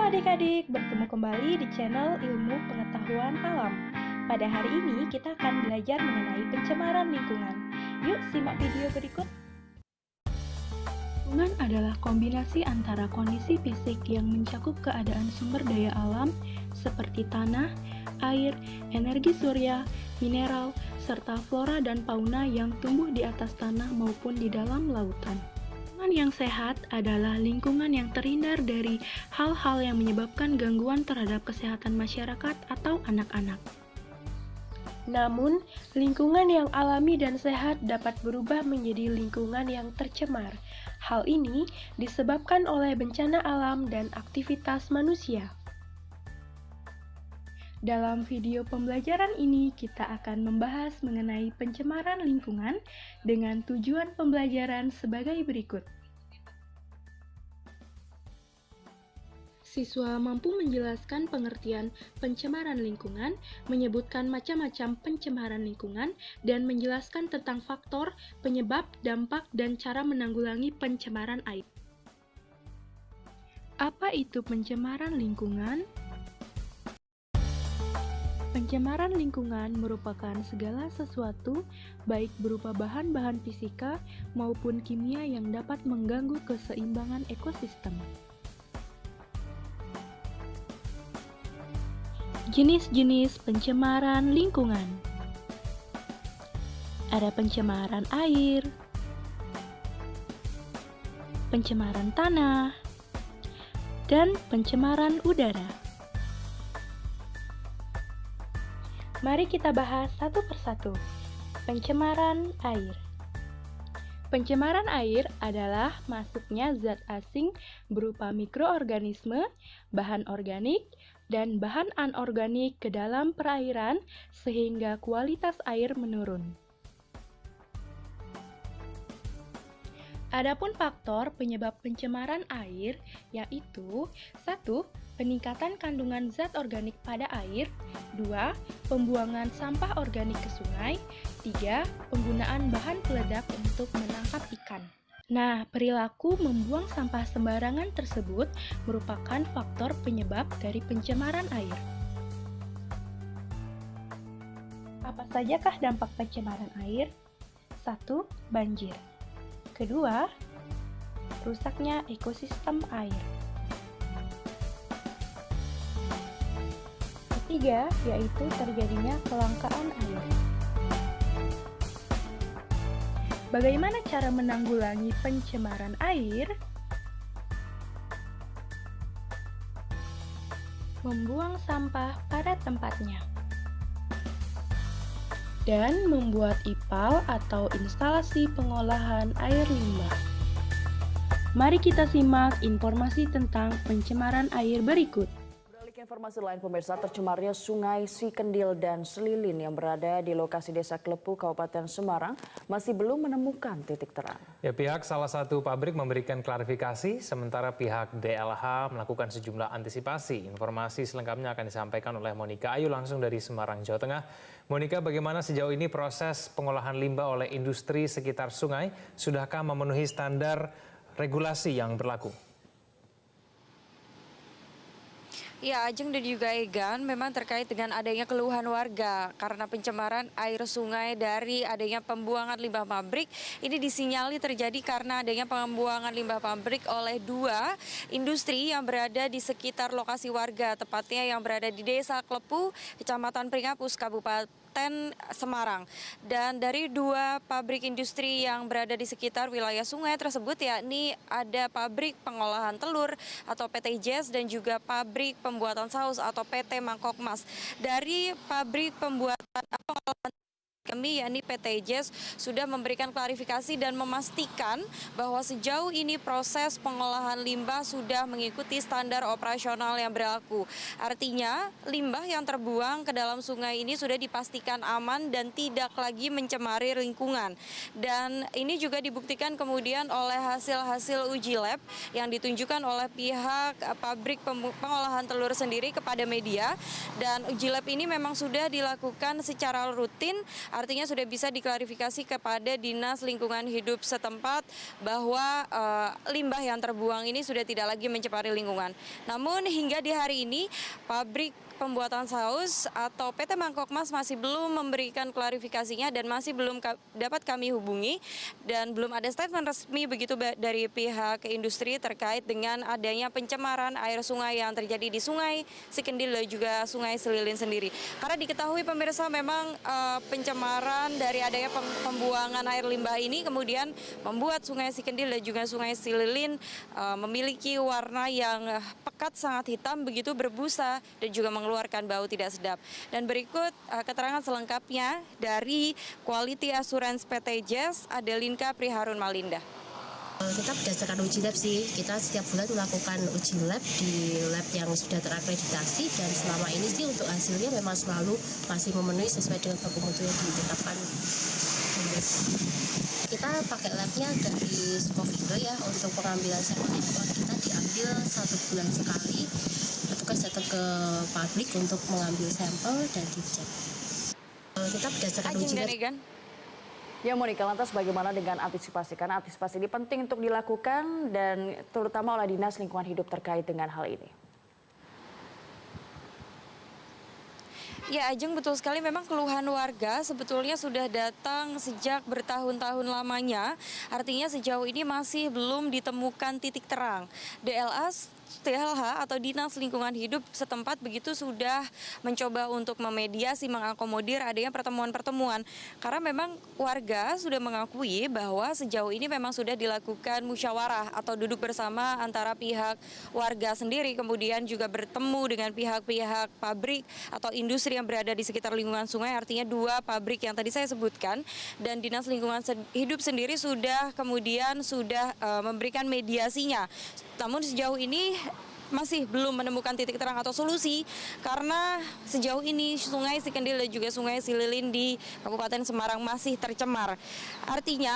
adik-adik, bertemu kembali di channel Ilmu Pengetahuan Alam. Pada hari ini kita akan belajar mengenai pencemaran lingkungan. Yuk simak video berikut. Lingkungan adalah kombinasi antara kondisi fisik yang mencakup keadaan sumber daya alam seperti tanah, air, energi surya, mineral, serta flora dan fauna yang tumbuh di atas tanah maupun di dalam lautan. Lingkungan yang sehat adalah lingkungan yang terhindar dari hal-hal yang menyebabkan gangguan terhadap kesehatan masyarakat atau anak-anak. Namun, lingkungan yang alami dan sehat dapat berubah menjadi lingkungan yang tercemar. Hal ini disebabkan oleh bencana alam dan aktivitas manusia. Dalam video pembelajaran ini, kita akan membahas mengenai pencemaran lingkungan dengan tujuan pembelajaran sebagai berikut. Siswa mampu menjelaskan pengertian pencemaran lingkungan, menyebutkan macam-macam pencemaran lingkungan, dan menjelaskan tentang faktor, penyebab, dampak, dan cara menanggulangi pencemaran air. Apa itu pencemaran lingkungan? Pencemaran lingkungan merupakan segala sesuatu, baik berupa bahan-bahan fisika maupun kimia yang dapat mengganggu keseimbangan ekosistem. Jenis-jenis pencemaran lingkungan. Ada pencemaran air, pencemaran tanah, dan pencemaran udara. Mari kita bahas satu persatu. Pencemaran air. Pencemaran air adalah masuknya zat asing berupa mikroorganisme, bahan organik, dan bahan anorganik ke dalam perairan sehingga kualitas air menurun. Adapun faktor penyebab pencemaran air yaitu 1. Peningkatan kandungan zat organik pada air. 2. Pembuangan sampah organik ke sungai. 3. Penggunaan bahan peledak untuk menangkap ikan. Nah, perilaku membuang sampah sembarangan tersebut merupakan faktor penyebab dari pencemaran air. Apa sajakah dampak pencemaran air? 1. Banjir. Kedua, rusaknya ekosistem air. Ketiga, yaitu terjadinya kelangkaan air. Bagaimana cara menanggulangi pencemaran air? Membuang sampah pada tempatnya. Dan membuat IPAL atau instalasi pengolahan air limbah. Mari kita simak informasi tentang pencemaran air berikut. Informasi lain pemirsa, tercemarnya Sungai Sikendil dan Selilin yang berada di lokasi Desa Klepu, Kabupaten Semarang masih belum menemukan titik terang. Ya, pihak salah satu pabrik memberikan klarifikasi, sementara pihak DLH melakukan sejumlah antisipasi. Informasi selengkapnya akan disampaikan oleh Monika Ayu langsung dari Semarang, Jawa Tengah. Monika, bagaimana sejauh ini proses pengolahan limbah oleh industri sekitar sungai? Sudahkah memenuhi standar regulasi yang berlaku? Ya, Ajeng dan juga Egan, memang terkait dengan adanya keluhan warga karena pencemaran air sungai dari adanya pembuangan limbah pabrik. Ini disinyali terjadi karena adanya pembuangan limbah pabrik oleh dua industri yang berada di sekitar lokasi warga, tepatnya yang berada di Desa Klepu, Kecamatan Pringapus, Kabupaten Semarang. Dan dari dua pabrik industri yang berada di sekitar wilayah sungai tersebut, yakni ada pabrik pengolahan telur atau PT JES dan juga pabrik pembuatan saus atau PT Mangkok Mas. Dari pabrik pembuatan pengolahan kami, yakni PT JES, sudah memberikan klarifikasi dan memastikan bahwa sejauh ini proses pengolahan limbah sudah mengikuti standar operasional yang berlaku. Artinya, limbah yang terbuang ke dalam sungai ini sudah dipastikan aman dan tidak lagi mencemari lingkungan. Dan ini juga dibuktikan kemudian oleh hasil-hasil uji lab yang ditunjukkan oleh pihak pabrik pengolahan telur sendiri kepada media. Dan uji lab ini memang sudah dilakukan secara rutin artinya sudah bisa diklarifikasi kepada Dinas Lingkungan Hidup setempat bahwa limbah yang terbuang ini sudah tidak lagi mencemari lingkungan. Namun hingga di hari ini pabrik pembuatan saus atau PT Mangkok Mas masih belum memberikan klarifikasinya dan masih belum dapat kami hubungi, dan belum ada statement resmi begitu dari pihak industri terkait dengan adanya pencemaran air sungai yang terjadi di Sungai Sikendil dan juga Sungai Sililin sendiri. Karena diketahui pemirsa memang pencemaran dari adanya pembuangan air limbah ini kemudian membuat Sungai Sikendil dan juga Sungai Sililin memiliki warna yang pekat, sangat hitam begitu, berbusa dan juga mengeluarkan bau tidak sedap. Dan berikut keterangan selengkapnya dari Quality Assurance PT Jazz, Adelinka Priharun Malinda. Kita berdasarkan uji lab sih, kita setiap bulan melakukan uji lab di lab yang sudah terakreditasi, dan selama ini sih untuk hasilnya memang selalu masih memenuhi sesuai dengan baku mutu yang ditetapkan. Kita pakai labnya dari Skovindo ya, untuk pengambilan sampel kita diambil 1 bulan sekali. Petugas datang ke pabrik untuk mengambil sampel dan dicek. Kita berdasarkan uji lab. Ya Monika, lantas bagaimana dengan antisipasi? Karena antisipasi ini penting untuk dilakukan dan terutama oleh Dinas Lingkungan Hidup terkait dengan hal ini. Ya Ajeng, betul sekali, memang keluhan warga sebetulnya sudah datang sejak bertahun-tahun lamanya. Artinya sejauh ini masih belum ditemukan titik terang. DLH atau Dinas Lingkungan Hidup setempat begitu sudah mencoba untuk memediasi, mengakomodir adanya pertemuan-pertemuan. Karena memang warga sudah mengakui bahwa sejauh ini memang sudah dilakukan musyawarah atau duduk bersama antara pihak warga sendiri, kemudian juga bertemu dengan pihak-pihak pabrik atau industri yang berada di sekitar lingkungan sungai, artinya 2 pabrik yang tadi saya sebutkan, dan Dinas Lingkungan Hidup sendiri sudah memberikan mediasinya. Namun sejauh ini masih belum menemukan titik terang atau solusi, karena sejauh ini Sungai Sikendil dan juga Sungai Sililin di Kabupaten Semarang masih tercemar. Artinya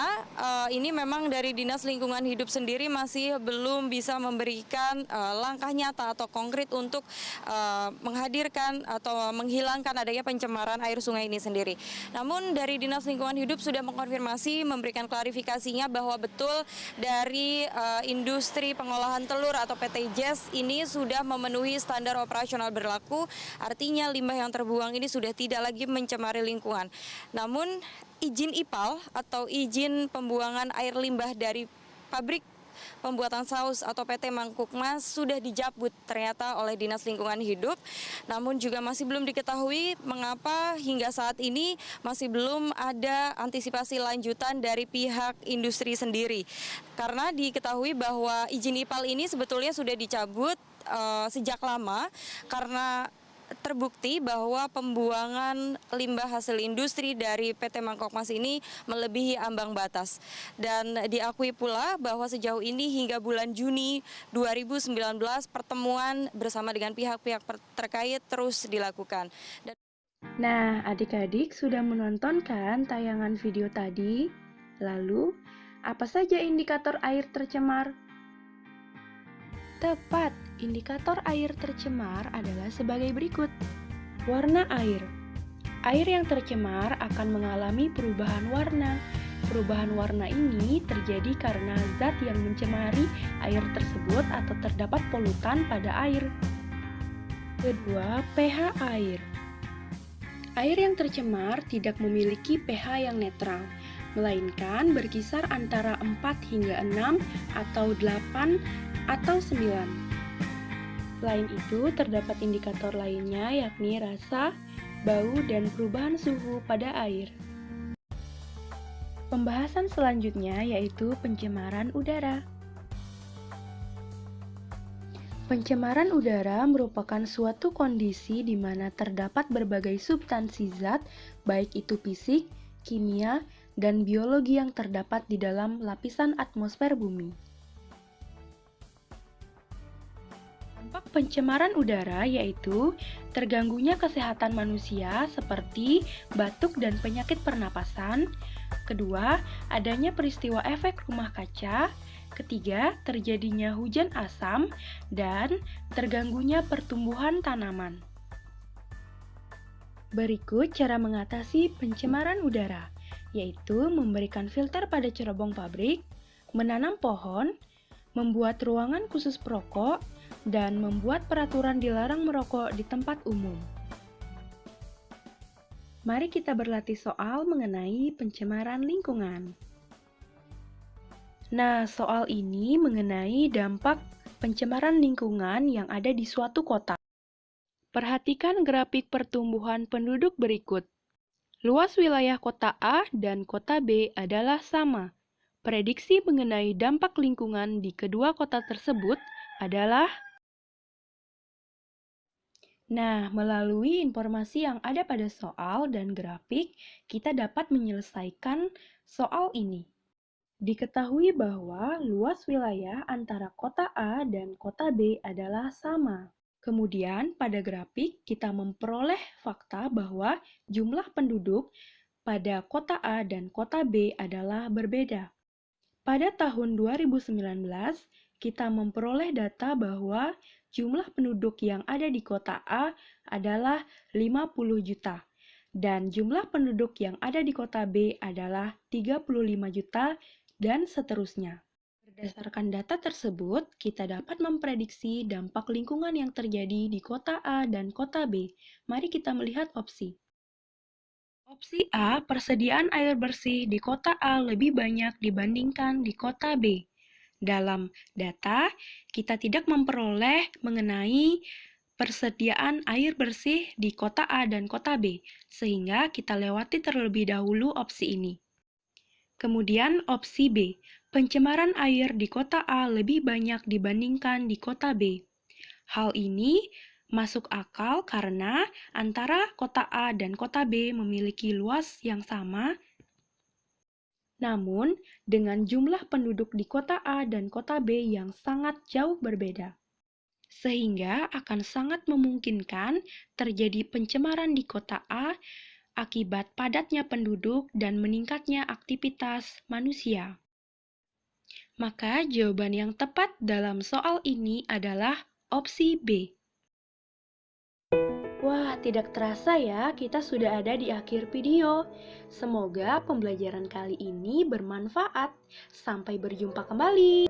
ini memang dari Dinas Lingkungan Hidup sendiri masih belum bisa memberikan langkah nyata atau konkret untuk menghadirkan atau menghilangkan adanya pencemaran air sungai ini sendiri. Namun dari Dinas Lingkungan Hidup sudah mengkonfirmasi, memberikan klarifikasinya bahwa betul dari industri pengolahan telur atau PT Jazz ini sudah memenuhi standar operasional berlaku, artinya limbah yang terbuang ini sudah tidak lagi mencemari lingkungan. Namun izin IPAL atau izin pembuangan air limbah dari pabrik pembuatan saus atau PT Mangkok Mas sudah dicabut ternyata oleh Dinas Lingkungan Hidup. Namun juga masih belum diketahui mengapa hingga saat ini masih belum ada antisipasi lanjutan dari pihak industri sendiri. Karena diketahui bahwa izin IPAL ini sebetulnya sudah dicabut sejak lama karena terbukti bahwa pembuangan limbah hasil industri dari PT Mangkok Mas ini melebihi ambang batas. Dan diakui pula bahwa sejauh ini hingga bulan Juni 2019 pertemuan bersama dengan pihak-pihak terkait terus dilakukan. Nah, adik-adik sudah menonton kan tayangan video tadi? Lalu, apa saja indikator air tercemar? Tepat, indikator air tercemar adalah sebagai berikut. Warna air. Air yang tercemar akan mengalami perubahan warna. Perubahan warna ini terjadi karena zat yang mencemari air tersebut atau terdapat polutan pada air. Kedua, pH air. Air yang tercemar tidak memiliki pH yang netral, melainkan berkisar antara 4 hingga 6 atau 8 atau 9. Selain itu, terdapat indikator lainnya yakni rasa, bau, dan perubahan suhu pada air. Pembahasan selanjutnya yaitu pencemaran udara. Pencemaran udara merupakan suatu kondisi di mana terdapat berbagai substansi zat, baik itu fisik, kimia, dan biologi yang terdapat di dalam lapisan atmosfer bumi. Dampak pencemaran udara yaitu terganggunya kesehatan manusia seperti batuk dan penyakit pernapasan. Kedua, adanya peristiwa efek rumah kaca. Ketiga, terjadinya hujan asam. Dan terganggunya pertumbuhan tanaman. Berikut cara mengatasi pencemaran udara, yaitu memberikan filter pada cerobong pabrik, menanam pohon, membuat ruangan khusus perokok, dan membuat peraturan dilarang merokok di tempat umum. Mari kita berlatih soal mengenai pencemaran lingkungan. Nah, soal ini mengenai dampak pencemaran lingkungan yang ada di suatu kota. Perhatikan grafik pertumbuhan penduduk berikut. Luas wilayah kota A dan kota B adalah sama. Prediksi mengenai dampak lingkungan di kedua kota tersebut adalah melalui informasi yang ada pada soal dan grafik, kita dapat menyelesaikan soal ini. Diketahui bahwa luas wilayah antara kota A dan kota B adalah sama. Kemudian, pada grafik kita memperoleh fakta bahwa jumlah penduduk pada kota A dan kota B adalah berbeda. Pada tahun 2019, kita memperoleh data bahwa jumlah penduduk yang ada di kota A adalah 50 juta, dan jumlah penduduk yang ada di kota B adalah 35 juta, dan seterusnya. Berdasarkan data tersebut, kita dapat memprediksi dampak lingkungan yang terjadi di kota A dan kota B. Mari kita melihat opsi. Opsi A, persediaan air bersih di kota A lebih banyak dibandingkan di kota B. Dalam data, kita tidak memperoleh mengenai persediaan air bersih di kota A dan kota B, sehingga kita lewati terlebih dahulu opsi ini. Kemudian opsi B, pencemaran air di kota A lebih banyak dibandingkan di kota B. Hal ini masuk akal karena antara kota A dan kota B memiliki luas yang sama, namun dengan jumlah penduduk di kota A dan kota B yang sangat jauh berbeda. Sehingga akan sangat memungkinkan terjadi pencemaran di kota A akibat padatnya penduduk dan meningkatnya aktivitas manusia. Maka jawaban yang tepat dalam soal ini adalah opsi B. Wah, tidak terasa ya, kita sudah ada di akhir video. Semoga pembelajaran kali ini bermanfaat. Sampai berjumpa kembali.